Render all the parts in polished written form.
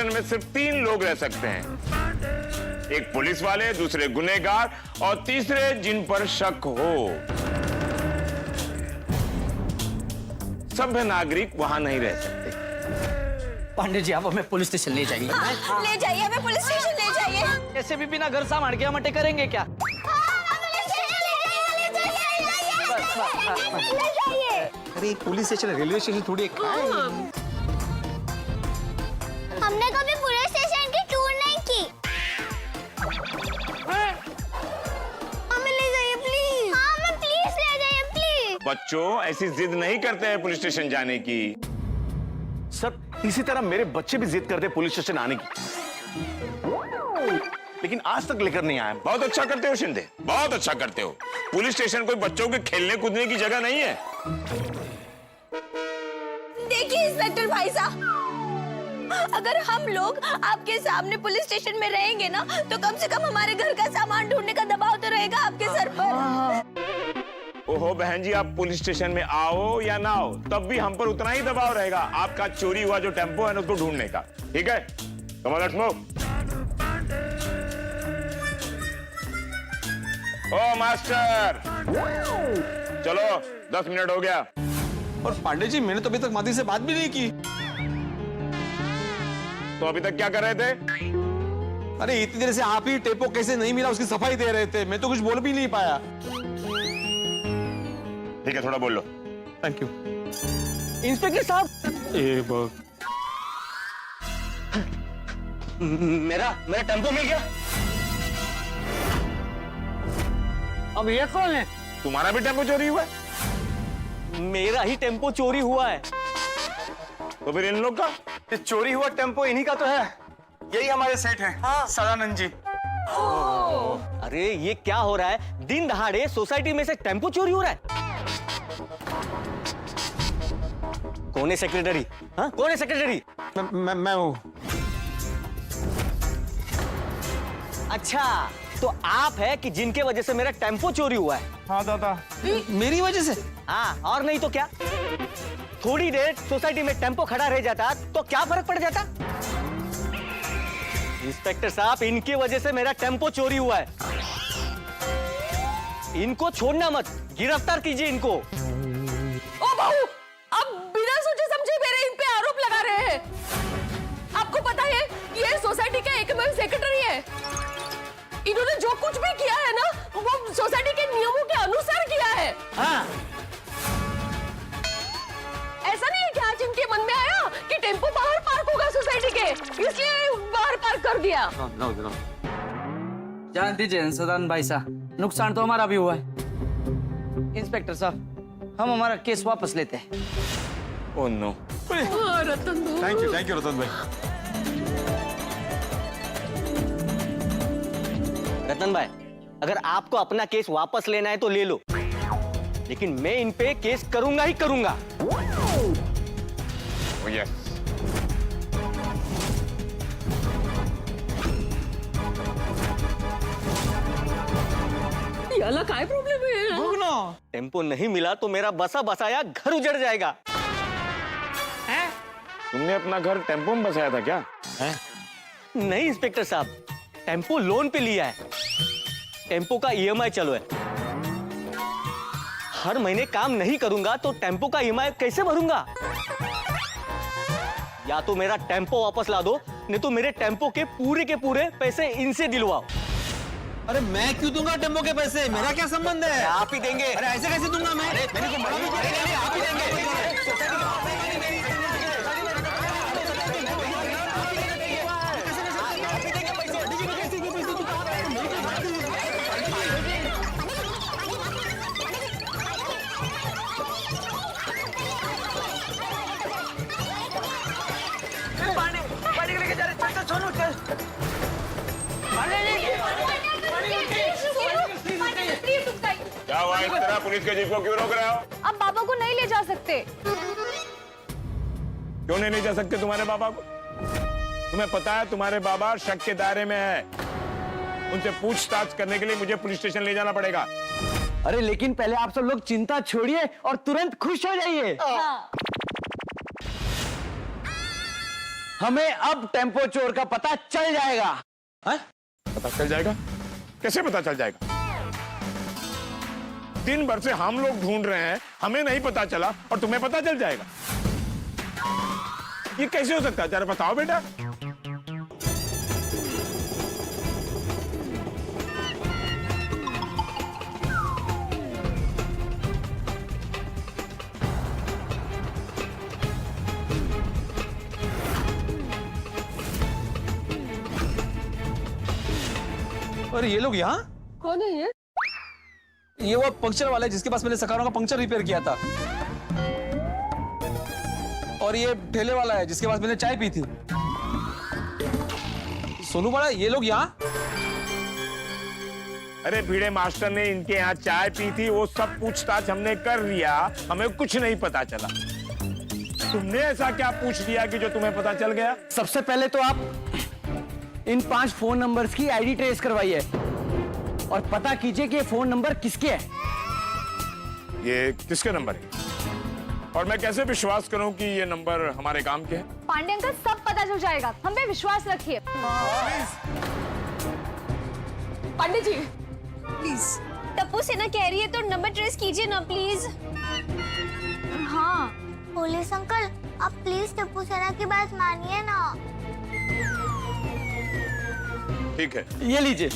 Station में सिर्फ 3 लोग रह सकते हैं, एक पुलिस वाले, दूसरे गुनहगार और तीसरे जिन पर शक हो। सभ्य नागरिक वहां नहीं रह सकते। पांडे जी, आप हमें पुलिस स्टेशन ले जाइए। ले जाइए, हमें पुलिस स्टेशन ले जाइए। ऐसे भी बिना घर सामान के मटे करेंगे क्या? अरे पुलिस स्टेशन रेलवे स्टेशन थोड़ी एक हमने कभी पुलिस स्टेशन की टूर नहीं की। हमें ले जाइए प्लीज। हाँ, हमें प्लीज ले जाइए प्लीज। बच्चों ऐसी जिद नहीं करते हैं पुलिस स्टेशन जाने की। सर इसी तरह मेरे बच्चे भी जिद करते पुलिस स्टेशन आने की, लेकिन आज तक लेकर नहीं आया। बहुत अच्छा करते हो शिंदे, बहुत अच्छा करते हो। पुलिस स्टेशन कोई बच्चों के खेलने कूदने की जगह नहीं है। देखिए इंस्पेक्टर भाई साहब, अगर हम लोग आपके सामने पुलिस स्टेशन में रहेंगे ना, तो कम से कम हमारे घर का सामान ढूंढने का दबाव तो रहेगा आपके सर पर। ओहो बहन जी, आप पुलिस स्टेशन में आओ या ना आओ, तब भी हम पर उतना ही दबाव रहेगा आपका चोरी हुआ जो टेम्पो है ना उसको ढूंढने का। ठीक है, कम ऑन लेट्स मूव। ओ मास्टर, चलो 10 मिनट हो गया। और पांडे जी, मैंने तो अभी तक मादी से बात भी नहीं की। तो अभी तक क्या कर रहे थे? अरे इतनी देर से आप ही टेम्पो कैसे नहीं मिला उसकी सफाई दे रहे थे, मैं तो कुछ बोल भी नहीं पाया। ठीक है, थोड़ा बोल लो। Thank you. इंस्पेक्टर साहब, मेरा टेम्पो मिल गया। अब ये कौन है? तुम्हारा भी टेम्पो चोरी हुआ है? मेरा ही टेम्पो चोरी हुआ है। तो फिर इन लोग का? ये चोरी हुआ टेम्पो इन्हीं का तो है, यही हमारे सेठ हैं। हाँ। सदानंद जी। अरे ये क्या हो रहा है? दिन दहाड़े सोसाइटी में से टेम्पो चोरी हो रहा है। कौन है सेक्रेटरी? हाँ, कौन है सेक्रेटरी? मैं हूँ। अच्छा, तो आप है कि जिनके वजह से मेरा टेम्पो चोरी हुआ है? हाँ दादा, मेरी वजह से? हाँ, और नहीं तो क्या। थोड़ी देर सोसाइटी में टेम्पो खड़ा रह जाता तो क्या फर्क पड़ जाता? इंस्पेक्टर साहब, इनकी वजह से मेरा टेम्पो चोरी हुआ है। इनको छोड़ना मत, गिरफ्तार कीजिए इनको। ओ बहू, आप बिना सोचे समझे मेरे इन पे आरोप लगा रहे हैं। आपको पता है ये सोसाइटी का एकमात्र सेक्रेटरी है। इन्होंने जो कुछ भी किया है ना, वो सोसाइटी के नियमों के अनुसार किया है। हाँ, ऐसा नहीं है कि आज इनके मन में आया कि टेम्पो बाहर पार्क होगा सोसाइटी के, इसलिए बाहर पार्क कर दिया। जान दीजिए सदानंद भाई साहब, नुकसान तो हमारा भी हुआ है। इंस्पेक्टर साहब, हम हमारा केस वापस लेते हैं। Oh no. Thank you Ratan भाई। रतन भाई, अगर आपको अपना केस वापस लेना है तो ले लो, लेकिन मैं इन पे केस करूंगा ही करूंगा। Oh, yes. याला काय प्रॉब्लेम है? टेम्पो नहीं मिला तो मेरा बसा बसाया घर उजड़ जाएगा। तुमने अपना घर टेम्पो में बसाया था क्या? नहीं इंस्पेक्टर साहब, टेम्पो लोन पे लिया है। टेम्पो का ईएमआई चालू है। हर महीने काम नहीं करूंगा तो टेम्पो का ईएमआई कैसे भरूंगा? या तो मेरा टेम्पो वापस ला दो, नहीं तो मेरे टेम्पो के पूरे पैसे इनसे दिलवाओ। अरे मैं क्यों दूंगा टेम्पो के पैसे? मेरा क्या संबंध है? आप ही देंगे। अरे ऐसे कैसे दूंगा मैं? मैंने तो बड़ा भी आप ही देंगे। क्या हुआ, इस तरह पुलिस के जीप को क्यों रोक रहे हो? अब बाबा को नहीं ले जा सकते। क्यों नहीं ले जा सकते तुम्हारे बाबा को? तुम्हें पता है तुम्हारे बाबा शक के दायरे में है। उनसे पूछताछ करने के लिए मुझे पुलिस स्टेशन ले जाना पड़ेगा। अरे लेकिन पहले आप सब लोग चिंता छोड़िए और तुरंत खुश हो जाइए। हमें अब टेम्पो चोर का पता चल जाएगा। हैं? पता चल जाएगा? कैसे पता चल जाएगा? दिन भर से हम लोग ढूंढ रहे हैं, हमें नहीं पता चला और तुम्हें पता चल जाएगा? ये कैसे हो सकता है? जरा बताओ बेटा। अरे ये लोग यहाँ? कौन है ये वो पंक्चर वाला है जिसके पास मैंने सकारों का पंक्चर रिपेयर किया था। और ये ठेले वाला है जिसके पास मैंने चाय पी थी। सोनू बड़ा, ये लोग यहाँ? अरे भिड़े मास्टर ने इनके यहाँ चाय पी थी, वो सब पूछताछ हमने कर लिया, हमें कुछ नहीं पता चला। तुमने ऐसा क्या पूछ लिया कि जो तुम्हें पता चल गया? सबसे पहले तो आप इन 5 फोन नंबर्स की आईडी ट्रेस करवाइए और पता कीजिए कि ये फोन नंबर किसके हैं। ये किसके नंबर है? और मैं कैसे विश्वास करूं कि ये नंबर हमारे काम के हैं? पांडे अंकल सब पता चल जाएगा, हम पे विश्वास रखिए। पांडे जी प्लीज। टप्पू सेना कह रही है तो नंबर ट्रेस कीजिए ना प्लीज। हाँ पुलिस अंकल, आप प्लीज टप्पू सेना की बात मानिए ना। ठीक है, ये लीजिए।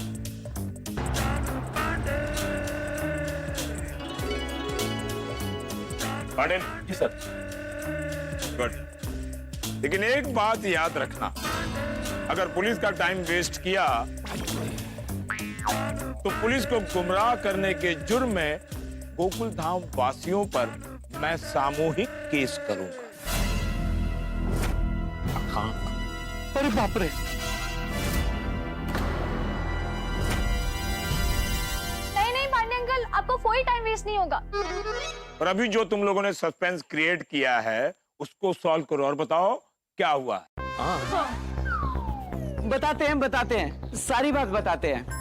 पाटिल। जी सर। गुड। लेकिन एक बात याद रखना, अगर पुलिस का टाइम वेस्ट किया तो पुलिस को गुमराह करने के जुर्म में गोकुल धाम वासियों पर मैं सामूहिक केस करूंगा। हाँ। अरे बाप रे। नहीं पांडे अंकल, आपको कोई टाइम वेस्ट नहीं होगा। और अभी जो तुम लोगों ने सस्पेंस क्रिएट किया है उसको सॉल्व करो और बताओ क्या हुआ। बताते हैं, सारी बात बताते हैं।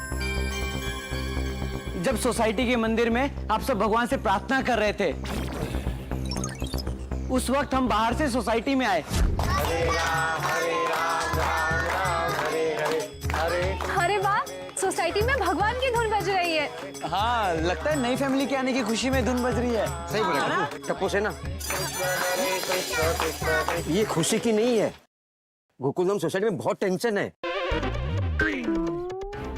जब सोसाइटी के मंदिर में आप सब भगवान से प्रार्थना कर रहे थे, उस वक्त हम बाहर से सोसाइटी में आए। अरे वाह, सोसाइटी में भगवान की धुन बज रही है। हाँ, लगता है नई फैमिली के आने की खुशी में धुन बज रही है। सही बोला टप्पू सेना। ये खुशी की नहीं है, गोकुलधाम सोसाइटी में बहुत टेंशन है।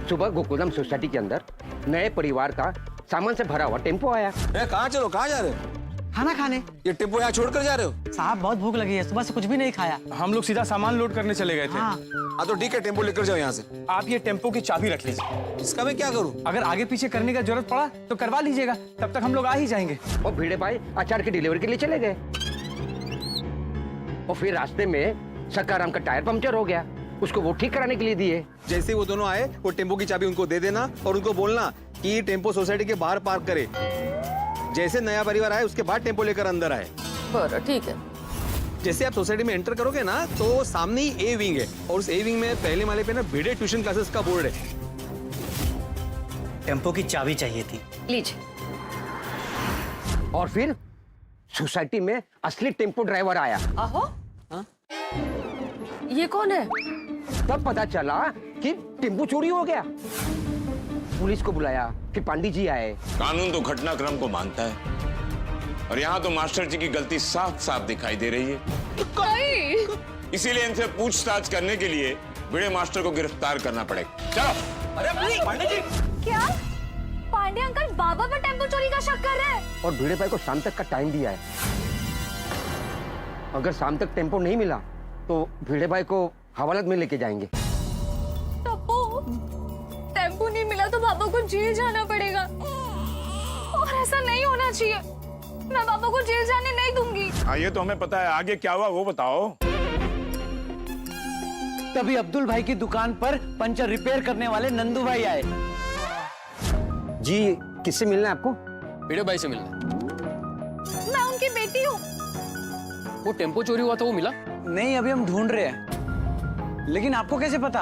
सुबह गोकुलधाम सोसाइटी के अंदर नए परिवार का सामान से भरा हुआ टेम्पो आया। कहाँ चलो, कहाँ जा रहे हो? खाना खाने। ये टेम्पो यहाँ छोड़कर जा रहे हो? साहब बहुत भूख लगी है, सुबह से कुछ भी नहीं खाया। हम लोग सीधा सामान लोड करने चले गए थे। हाँ। हाँ तो ठीक है, टेम्पो लेकर जाओ यहाँ से। आप ये टेम्पो की चाबी रख लीजिए। इसका मैं क्या करूँ? अगर आगे पीछे करने का जरूरत पड़ा तो करवा लीजिएगा, तब तक हम लोग आ ही जाएंगे। और भिड़े भाई अचार की डिलीवरी के लिए चले गए और फिर रास्ते में सकाराम का टायर पंक्चर हो गया, उसको वो ठीक कराने के लिए दिए। जैसे ही वो दोनों आए, वो टेम्पो की चाबी उनको दे देना और उनको बोलना कि टेम्पो सोसाइटी के बाहर पार्क करे। जैसे नया परिवार आए उसके बाद टेम्पो लेकर अंदर आए। बरं, ठीक है। जैसे आप सोसाइटी में एंटर करोगे ना, तो सामने ही ए विंग है और उस ए विंग में पहले माले पे ना भिड़े ट्यूशन क्लासेस का बोर्ड है। टेम्पो की चाबी चाहिए थी। लीजिए। और फिर सोसाइटी में असली टेम्पो ड्राइवर आया। आहो। ये कौन है? तब पता चला कि टेम्पो चोरी हो गया। पुलिस को बुलाया, फिर पांडी जी आए। कानून तो घटनाक्रम को मानता है और यहाँ तो मास्टर जी की गलती साफ साफ दिखाई दे रही है। नहीं। इसीलिए इनसे पूछताछ करने के लिए भिड़े मास्टर को गिरफ्तार करना पड़ेगा। चलो। अरे पांडे जी, क्या पांडे अंकल बाबा पर टेम्पो चोरी का शक कर रहे हैं? और भिड़े भाई को शाम तक का टाइम दिया है। अगर शाम तक टेम्पो नहीं मिला तो भिड़े भाई को हवालात में लेके जाएंगे। टप्पू, टेम्पो नहीं मिला तो बाबा को जेल जाना पड़ेगा और ऐसा नहीं होना चाहिए। मैं बाबा को जेल जाने नहीं दूंगी। हाँ, ये तो हमें पता है, आगे क्या हुआ वो बताओ। तभी अब्दुल भाई की दुकान पर पंचर रिपेयर करने वाले नंदू भाई आए। जी, किससे मिलना है आपको? भिड़े भाई से मिलना है। मैं उनकी बेटी हूँ। वो टेम्पो चोरी हुआ था, वो मिला? नहीं, अभी हम ढूंढ रहे हैं। लेकिन आपको कैसे पता?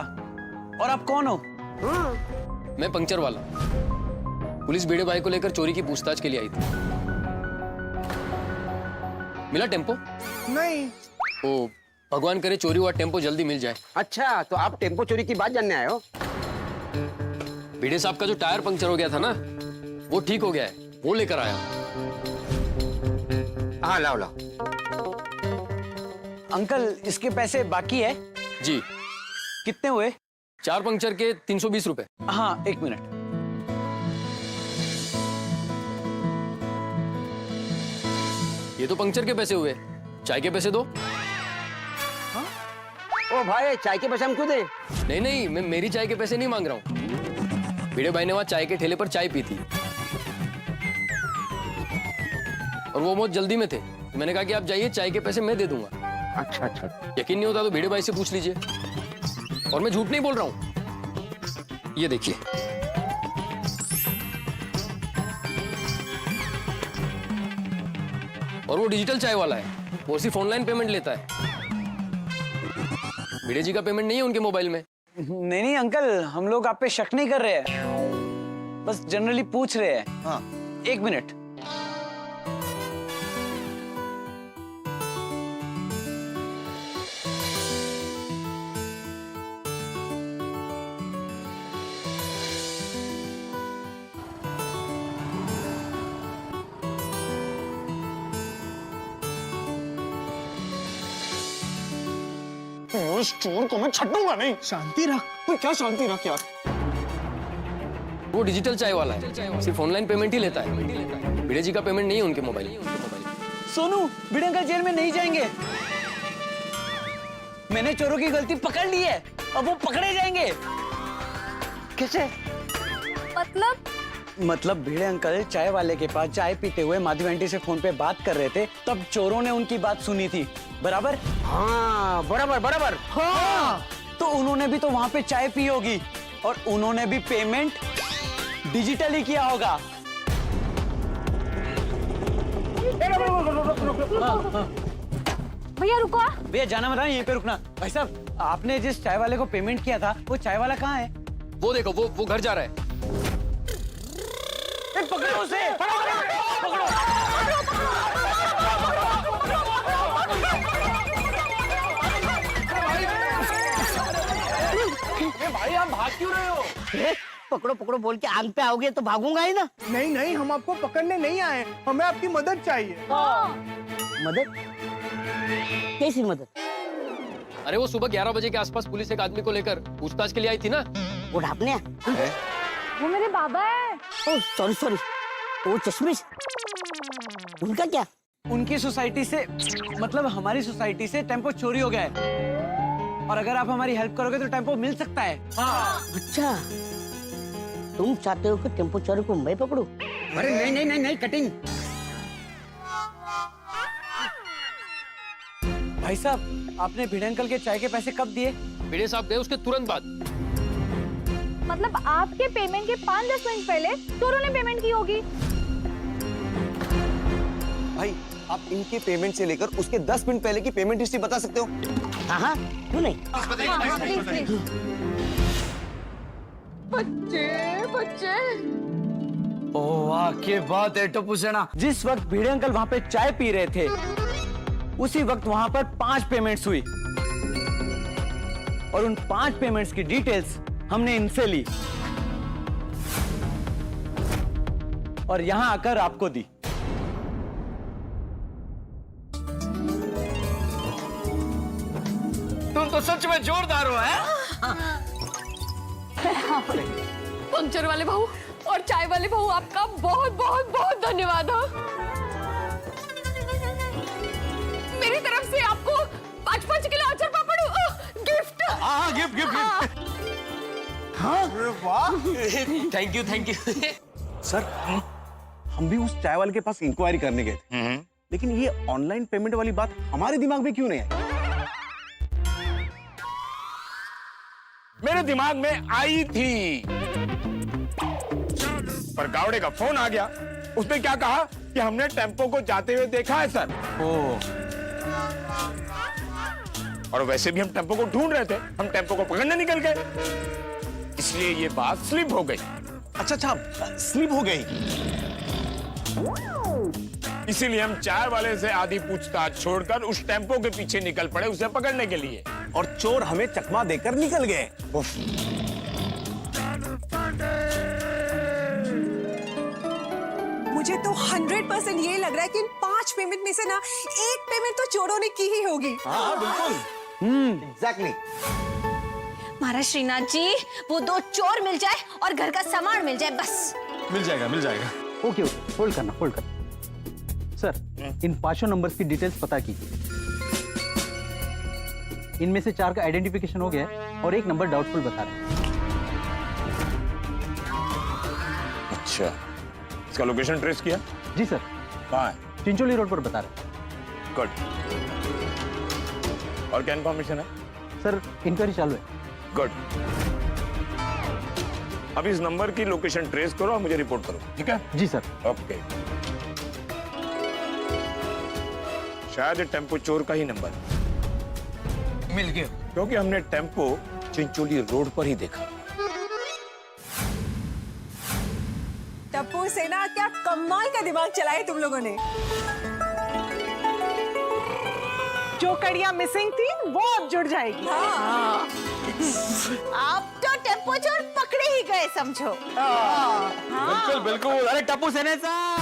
और आप कौन हो? मैं पंक्चर वाला। पुलिस भिड़े भाई को लेकर चोरी की पूछताछ के लिए आई थी। मिला टेम्पो? नहीं। ओ, भगवान करे चोरी हुआ टेम्पो जल्दी मिल जाए। अच्छा, तो आप टेम्पो चोरी की बात जानने आए हो? भिड़े साहब का जो टायर पंक्चर हो गया था ना, वो ठीक हो गया है, वो लेकर आया। हाँ, लाओ लाओ। अंकल, इसके पैसे बाकी है? जी। कितने हुए? 4 पंक्चर के 320 रुपए। हाँ, 1 मिनट। ये तो पंक्चर के पैसे हुए, चाय के पैसे दो। ओ भाई, चाय के पैसे हम क्यों दें? नहीं, मैं मेरी चाय के पैसे नहीं मांग रहा हूँ। भिड़े भाई ने वहां चाय के ठेले पर चाय पी थी और वो बहुत जल्दी में थे, तो मैंने कहा कि आप जाइए, चाय के पैसे मैं दे दूंगा। अच्छा। यकीन नहीं होता तो भिड़े भाई से पूछ लीजिए, और मैं झूठ नहीं बोल रहा हूँ। ये देखिए। और वो डिजिटल चाय वाला है, वो सिर्फ ऑनलाइन पेमेंट लेता है। भिड़े जी का पेमेंट नहीं है उनके मोबाइल में। नहीं अंकल, हम लोग आप पे शक नहीं कर रहे हैं, बस जनरली पूछ रहे हैं। हाँ। 1 मिनट। उस चोर को मैं छटूंगा नहीं। शांति रख। कोई क्या शांति रख यार? वो डिजिटल चाय वाला है, सिर्फ ऑनलाइन पेमेंट ही लेता है। भिड़े जी का पेमेंट नहीं है उनके मोबाइल। सोनू, भिड़े अंकल जेल में नहीं जाएंगे। मैंने चोरों की गलती पकड़ ली है, अब वो पकड़े जाएंगे। कैसे? मतलब भिड़े अंकल चाय वाले के पास चाय पीते हुए माधवी आंटी से फोन पे बात कर रहे थे, तब चोरों ने उनकी बात सुनी थी, बराबर? हाँ, बराबर। हाँ। तो उन्होंने भी तो वहां पे चाय पी होगी और उन्होंने भी पेमेंट डिजिटली किया होगा। भैया रुको। भैया जाना मत, यहीं पे रुकना। भाई साहब, आपने जिस चाय वाले को पेमेंट किया था, वो चाय वाला कहाँ है? वो देखो, वो घर जा रहा है। पकड़ो उसे, पकड़ो। भाई आप भाग क्यों रहे हो? पकड़ो बोल के आग पे आओगे तो भागूंगा ही ना। नहीं, हम आपको पकड़ने नहीं आए, हमें आपकी मदद चाहिए। मदद? कैसी मदद? अरे वो सुबह 11 बजे के आसपास पुलिस एक आदमी को लेकर पूछताछ के लिए आई थी ना। वो ढापने? वो मेरे बाबा है। Oh sorry. वो चश्मिश, उनका क्या? उनकी सोसाइटी से, मतलब हमारी सोसाइटी से टेम्पो चोरी हो गया है, और अगर आप हमारी हेल्प करोगे तो टेम्पो मिल सकता है। अच्छा, तुम चाहते हो कि टेम्पो चोरी को मैं पकड़ूं? अरे नहीं, कटिंग। भाई साहब, आपने भिड़े अंकल के चाय के पैसे कब दिए? भिड़े साहब गए उसके तुरंत बाद। मतलब आपके पेमेंट के 5-10 मिनट पहले चोरों ने पेमेंट की होगी। भाई, आप इनके पेमेंट से लेकर उसके 10 मिनट पहले की पेमेंट हिस्ट्री बता सकते हो? हाँ, क्यों नहीं? प्लीज। बच्चे। ओह वाह, क्या बात है टप्पू सेना। जिस वक्त भिड़े अंकल वहां पे चाय पी रहे थे, उसी वक्त वहां पर 5 पेमेंट्स हुई, और उन 5 पेमेंट्स की डिटेल्स हमने इनसे ली और यहां आकर आपको दी। तुम तो सच में जोरदार हो, हैं? पंक्चर वाले भाऊ और चाय वाले भाऊ, आपका बहुत बहुत बहुत धन्यवाद। मेरी तरफ से आपको 5-5 किलो अचार पापड़ गिफ्ट। हाँ, गिफ्ट। हाँ, वाह। Thank you. सर, हम भी उस चाय वाले के पास इंक्वायरी करने गए थे, लेकिन ये ऑनलाइन पेमेंट वाली बात हमारे दिमाग में क्यों नहीं आई? मेरे दिमाग में आई थी, पर गावड़े का फोन आ गया। उसने क्या कहा कि हमने टेम्पो को जाते हुए देखा है सर। और वैसे भी हम टेम्पो को ढूंढ रहे थे, हम टेम्पो को पकड़ने निकल गए, इसलिए ये बात स्लिप हो गई। अच्छा, स्लिप हो गई। इसीलिए हम चाय वाले से आधी पूछताछ छोड़कर उस टेम्पो के पीछे निकल पड़े उसे पकड़ने के लिए। और चोर हमें चकमा देकर निकल गए। मुझे तो 100% ये लग रहा है कि इन 5 पेमेंट में से ना एक पेमेंट तो चोरों ने की ही होगी। हाँ बिल्कुल। एग्जैक्टली। महाराज श्रीनाथ जी, वो 2 चोर मिल जाए और घर का सामान मिल जाए बस। मिल जाएगा मिल जाएगा। ओके ओके, होल्ड करना होल्ड करना। सर, इन 5 नंबर्स की डिटेल्स पता कीजिए। इनमें से 4 का आइडेंटिफिकेशन हो गया है और एक नंबर डाउटफुल बता रहे हैं। अच्छा, इसका लोकेशन ट्रेस किया? जी सर। कहाँ है? चिंचोली रोड पर बता रहे हैं। गुड। और क्या इन्फॉर्मेशन है? सर, इंक्वायरी चालू है। गुड। अब इस नंबर की लोकेशन ट्रेस करो और मुझे रिपोर्ट करो, ठीक है? जी सर। ओके। शायद ये टेम्पो चोर का ही नंबर मिल गया। क्योंकि हमने टेम्पो चिंचोली रोड पर ही देखा। टप्पू सेना, क्या कमाल का दिमाग चलाया तुम लोगों ने। जो कड़ियां मिसिंग थी वो अब जुड़ जाएगी। हाँ। आप तो टेम्पो चोर पकड़े ही गए समझो। बिल्कुल बिल्कुल। अरे टप्पू सेने साहब,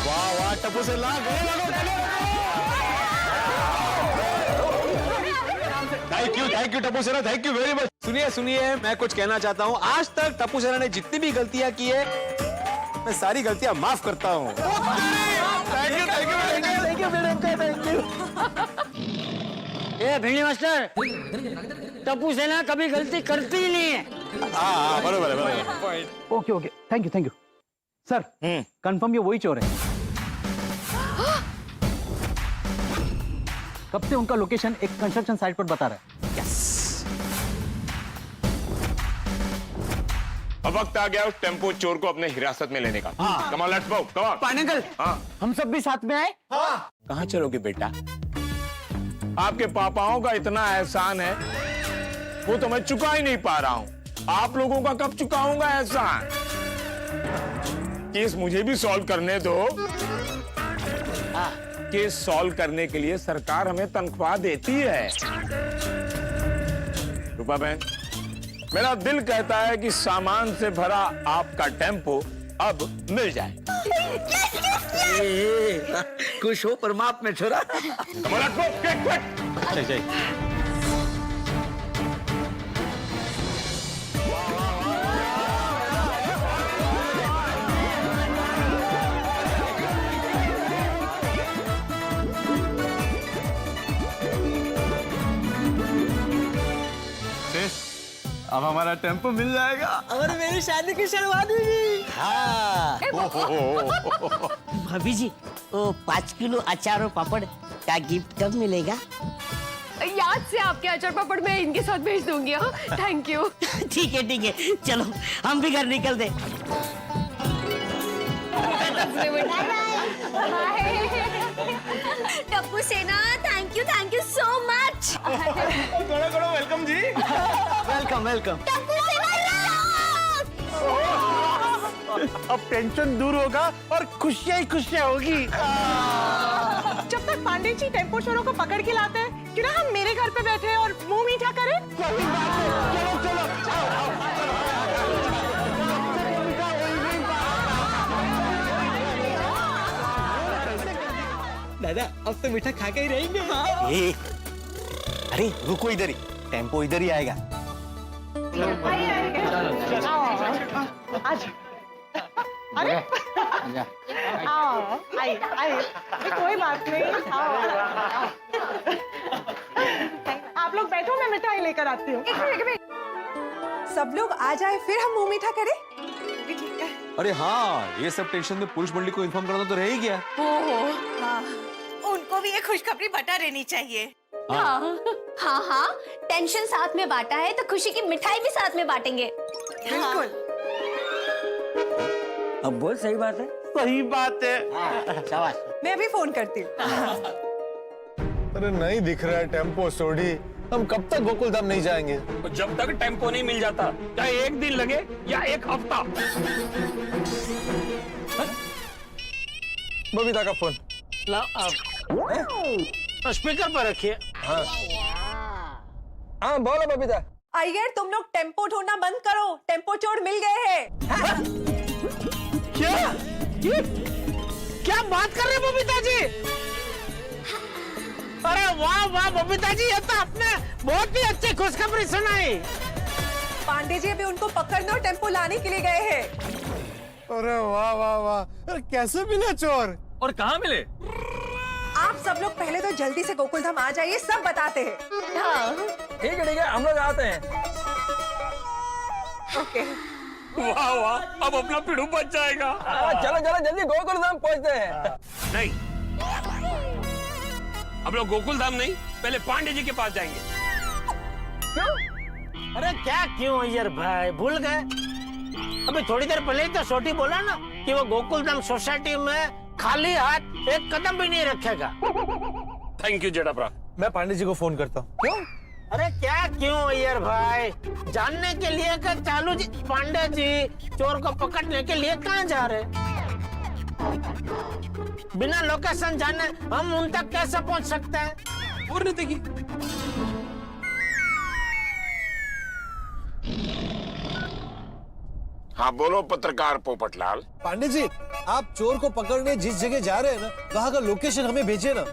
वाह वाह, टप्पू से ला थैंक यू टप्पू सेना, थैंक यू वेरी मच। सुनिए सुनिए, मैं कुछ कहना चाहता हूँ। आज तक टप्पू सेना ने जितनी भी गलतियां की है, मैं सारी गलतियां माफ करता हूँ। ए भिंडी मास्टर, टप्पू सेना कभी गलती करती ही नहीं है। हाँ बराबर है बराबर। Okay okay, thank you sir. Confirm ये वही चोर है। कब से उनका लोकेशन एक कंस्ट्रक्शन साइट पर बता रहा है। अब वक्त आ गया उस टेम्पो चोर को अपने हिरासत में लेने का। कम on, let's go, come on. पानी अंकल, हम सब भी साथ में आए। कहाँ चलोगे बेटा? आपके पापाओं का इतना एहसान है, वो तो मैं चुका ही नहीं पा रहा हूँ। आप लोगों का कब चुकाऊंगा एहसान? केस मुझे भी सॉल्व करने दो। केस सॉल्व करने के लिए सरकार हमें तनख्वाह देती है। रूपा बहन, मेरा दिल कहता है कि सामान से भरा आपका टेम्पो अब मिल जाए। खुश हो परमात्मा छोरा। अब हमारा टेम्पो मिल जाएगा और मेरी शादी की शुरुआत हुई। हाँ। भाभी जी, वो 5 किलो अचार और पापड़ का गिफ्ट कब मिलेगा? याद से आपके अचार पापड़ मैं इनके साथ भेज दूंगी। हाँ, थैंक यू। ठीक है, चलो हम भी घर निकल दे। टप्पू सेना, थैंक यू सो मच। कड़ो वेलकम जी। वेलकम। टप्पू सेना अब टेंशन दूर होगा और खुशियां ही खुशियां होगी। जब तक पांडे जी टेम्पो चोरों को पकड़ के लाते हैं, क्यों ना हम मेरे घर पे बैठे और मुंह मीठा करें? दादा, अब तो मीठा खा के ही रहेंगे। अरे रुको इधर ही, टेम्पो इधर ही आएगा। अरे आओ, आइए, कोई बात नहीं। आप लोग बैठो, मैं मिठाई लेकर आती हूँ। एक मिनट। सब लोग आ जाए फिर हम मुंह मीठा करें। अरे हाँ, ये सब टेंशन में पुलिस मंडली को इन्फॉर्म करना तो रह ही गया। हाँ, उनको भी ये खुशखबरी बता देनी चाहिए। हाँ, टेंशन साथ में बांटा है तो खुशी की मिठाई भी साथ में बांटेंगे। बिल्कुल। अब बोल, सही बात है। सही बात है। शाबाश। मैं अभी फोन करती हूँ। अरे नहीं दिख रहा है टेम्पो सोडी, हम कब तक गोकुल धाम नहीं जाएंगे? तो जब तक टेम्पो नहीं मिल जाता, चाहे एक दिन लगे या एक हफ्ता। बबीता का फोन। स्पीकर पर रखिए। हाँ बोलो बबीता। अय्यर, तुम लोग टेम्पो ढूंढना बंद करो, टेम्पो चोर मिल गए हैं। क्या ये क्या बात कर रहे हैं बबीता जी? अरे वाह वाह बबीता जी, ये तो आपने बहुत ही अच्छी खुशखबरी सुनाई। पांडे जी अभी उनको पकड़ने और टेम्पो लाने के लिए गए हैं। अरे वाह वाह वाह, अरे कैसे मिले चोर? और कहाँ मिले? आप सब लोग पहले तो जल्दी से गोकुल धाम आ जाइए, सब बताते हैं। हाँ। ठीक है हम लोग आते हैं। ओके। वाह वाह, अब अपना पिड़ू बच जाएगा। चलो जल्दी गोकुल धाम पहुँचते हैं। नहीं, हम लोग गोकुल धाम नहीं, पहले पांडे जी के पास जाएंगे। क्यों? अरे क्या क्यों अय्यर भाई, भूल गए? अभी थोड़ी देर पहले ही तो छोटी बोला ना कि वो गोकुल धाम सोसाइटी में खाली हाथ एक कदम भी नहीं रखेगा। थैंक यू जेठाप्रा। मैं पांडे जी को फोन करता हूँ। क्यों? अरे क्या क्यों अय्यर भाई, जानने के लिए कि चालू जी पांडे जी चोर को पकड़ने के लिए कहाँ जा रहे? बिना लोकेशन जाने हम उन तक कैसे पहुँच सकते हैं? और नहीं देखी। हाँ बोलो पत्रकार पोपटलाल। पांडे जी, आप चोर को पकड़ने जिस जगह जा रहे हैं ना, वहाँ का लोकेशन हमें भेजिए ना।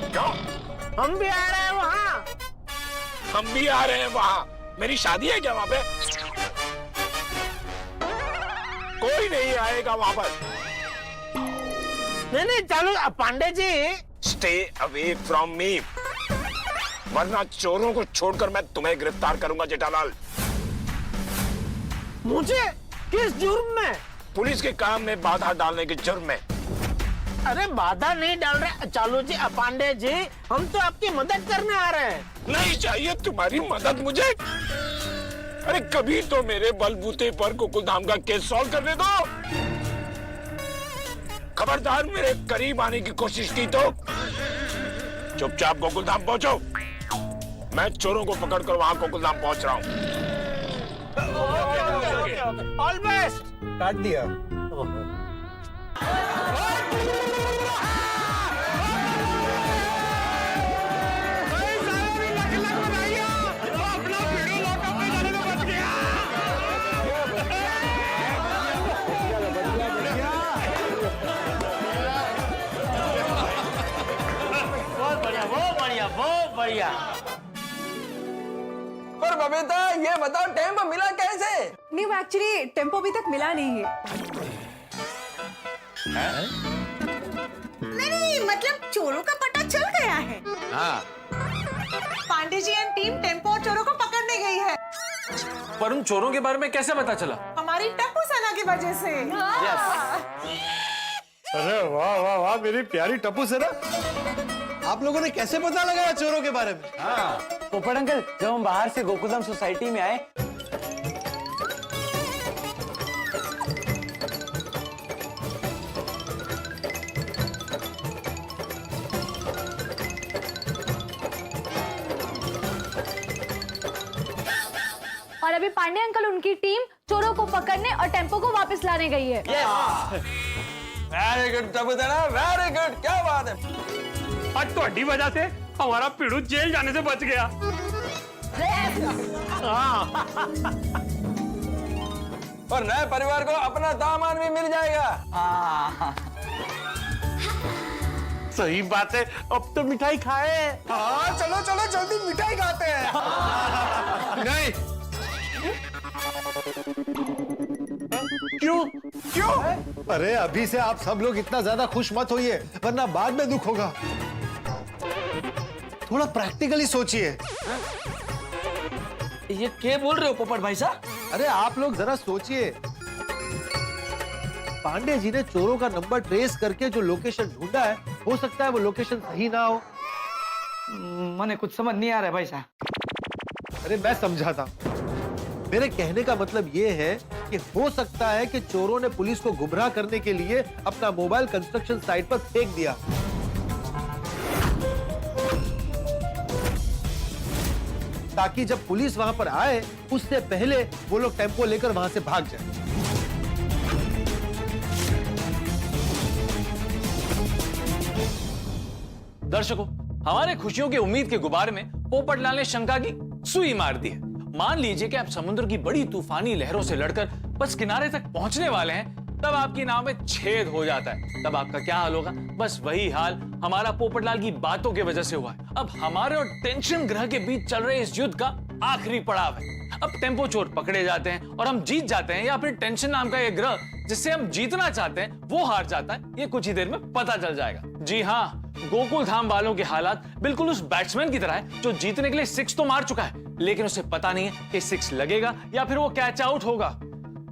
क्यों? हम भी आ रहे हैं वहाँ। हम भी आ रहे हैं वहाँ। मेरी शादी है क्या वहाँ पे? कोई नहीं आएगा वहाँ पर। नहीं चालू Pandey ji. Stay away from me, वरना चोरों को छोड़कर मैं तुम्हें गिरफ्तार करूंगा जेठालाल। मुझे किस जुर्म में? पुलिस के काम में बाधा डालने के जुर्म में। अरे बाधा नहीं डाल रहे चालू जी, पांडे जी हम तो आपकी मदद करने आ रहे हैं। नहीं चाहिए तुम्हारी मदद मुझे। अरे कभी तो मेरे बलबूते पर गोकुल धाम का केस सॉल्व करने दो। खबरदार मेरे करीब आने की कोशिश की तो चुपचाप गोकुल धाम पहुंचो। मैं चोरों को पकड़कर वहां गोकुल धाम पहुंच रहा हूँ। All best. काट दिया। बहुत बढ़िया। पर बबीता ये बताओ टेम्पो मिला कैसे? नहीं, वो एक्चुअली टेम्पो अभी तक मिला नहीं है। नहीं मतलब चोरों का पता चल गया है। हाँ। Pandey ji and team tempo और चोरों को पकड़ने गई है। पर उन चोरों के बारे में कैसे पता चला? हमारी टप्पू सेना की वजह से। अरे वाह वाह वाह, मेरी प्यारी टप्पू सेना, आप लोगों ने कैसे पता लगाया चोरों के बारे में? हाँ पोपट अंकल, जब हम बाहर से गोकुलधाम सोसाइटी में आए और अभी पांडे अंकल उनकी टीम चोरों को पकड़ने और टेम्पो को वापस लाने गई है। वेरी गुड टप्पू सेना, वेरी गुड, क्या बात है। आज तुम्हारी वजह से हमारा पिड़ू जेल जाने से बच गया। और नए परिवार को अपना दामाद भी मिल जाएगा। सही बात है, अब तो मिठाई खाए। हाँ चलो चलो जल्दी मिठाई खाते हैं। नहीं। क्यों क्यों? अरे अभी से आप सब लोग इतना ज्यादा खुश मत होइए, वरना बाद में दुख होगा। थोड़ा प्रैक्टिकली सोचिए। ये क्या बोल रहे हो पोपट भाई साहब? अरे आप लोग जरा सोचिए, पांडे जी ने चोरों का नंबर ट्रेस करके जो लोकेशन ढूंढा है, हो सकता है वो लोकेशन सही ना हो। मैंने कुछ समझ नहीं आ रहा है भाई साहब। अरे मैं समझाता, मेरे कहने का मतलब ये है कि हो सकता है कि चोरों ने पुलिस को गुमराह करने के लिए अपना मोबाइल कंस्ट्रक्शन साइट पर फेंक दिया। ताकि जब पुलिस वहां पर आए उससे पहले वो लोग टेम्पो लेकर वहां से भाग जाए। दर्शकों, हमारे खुशियों की उम्मीद के गुबार में पोपटलाल ने शंका की सुई मार दी है। मान लीजिए कि आप समुद्र की बड़ी तूफानी लहरों से लड़कर बस किनारे तक पहुंचने वाले हैं, तब आपकी नाव में छेद हो जाता है। तब आपका क्या हाल होगा? बस वही हाल हमारा पोपटलाल की बातों की वजह से हुआ है। अब हमारे और टेंशन ग्रह के बीच चल रहे इस युद्ध का आखिरी पड़ाव है। अब टेम्पो चोर पकड़े जाते हैं और हम जीत जाते हैं, या फिर टेंशन नाम का ये ग्रह जिससे हम जीतना चाहते हैं वो हार जाता है, ये कुछ ही देर में पता चल जाएगा। जी हाँ, गोकुल धाम वालों के हालात बिल्कुल उस बैट्समैन की तरह है जो जीतने के लिए 6 तो मार चुका है, लेकिन उसे पता नहीं है कि 6 लगेगा या फिर वो कैच आउट होगा।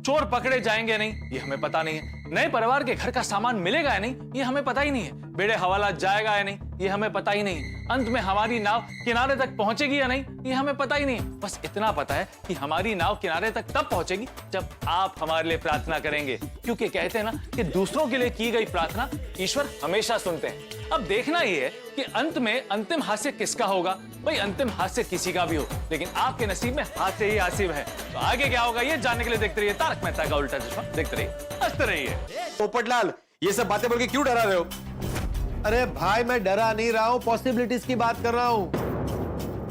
चोर पकड़े जाएंगे नहीं, ये हमें पता नहीं है। नए परिवार के घर का सामान मिलेगा या नहीं, ये हमें पता ही नहीं है। बेड़े हवाला जाएगा या नहीं, ये हमें पता ही नहीं। अंत में हमारी नाव किनारे तक पहुंचेगी या नहीं, ये हमें पता ही नहीं। बस इतना पता है कि हमारी नाव किनारे तक तब पहुंचेगी जब आप हमारे लिए प्रार्थना करेंगे, क्योंकि कहते हैं ना कि दूसरों के लिए की गई प्रार्थना ईश्वर हमेशा सुनते हैं। अब देखना ये है कि अंत में अंतिम हास्य किसका होगा। भाई अंतिम हास्य किसी का भी हो, लेकिन आपके नसीब में हास्य ही हासिब है। तो आगे क्या होगा ये जानने के लिए देखते रहिए तारक मेहता का उल्टा चश्मा। देखते रहिए, हंसते रहिए। पोपटलाल, ये सब बातें बोल के क्यों डरा रहे हो? अरे भाई, मैं डरा नहीं रहा हूं, पॉसिबिलिटीज की बात कर रहा हूं।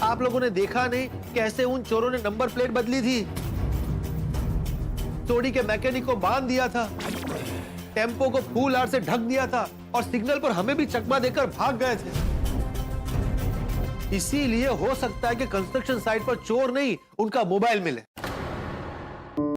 आप लोगों ने देखा नहीं कैसे उन चोरों ने नंबर प्लेट बदली थी, चोरी के मैकेनिक को बांध दिया था, टेम्पो को फूल हार से ढक दिया था और सिग्नल पर हमें भी चकमा देकर भाग गए थे। इसीलिए हो सकता है कि कंस्ट्रक्शन साइट पर चोर नहीं, उनका मोबाइल मिले।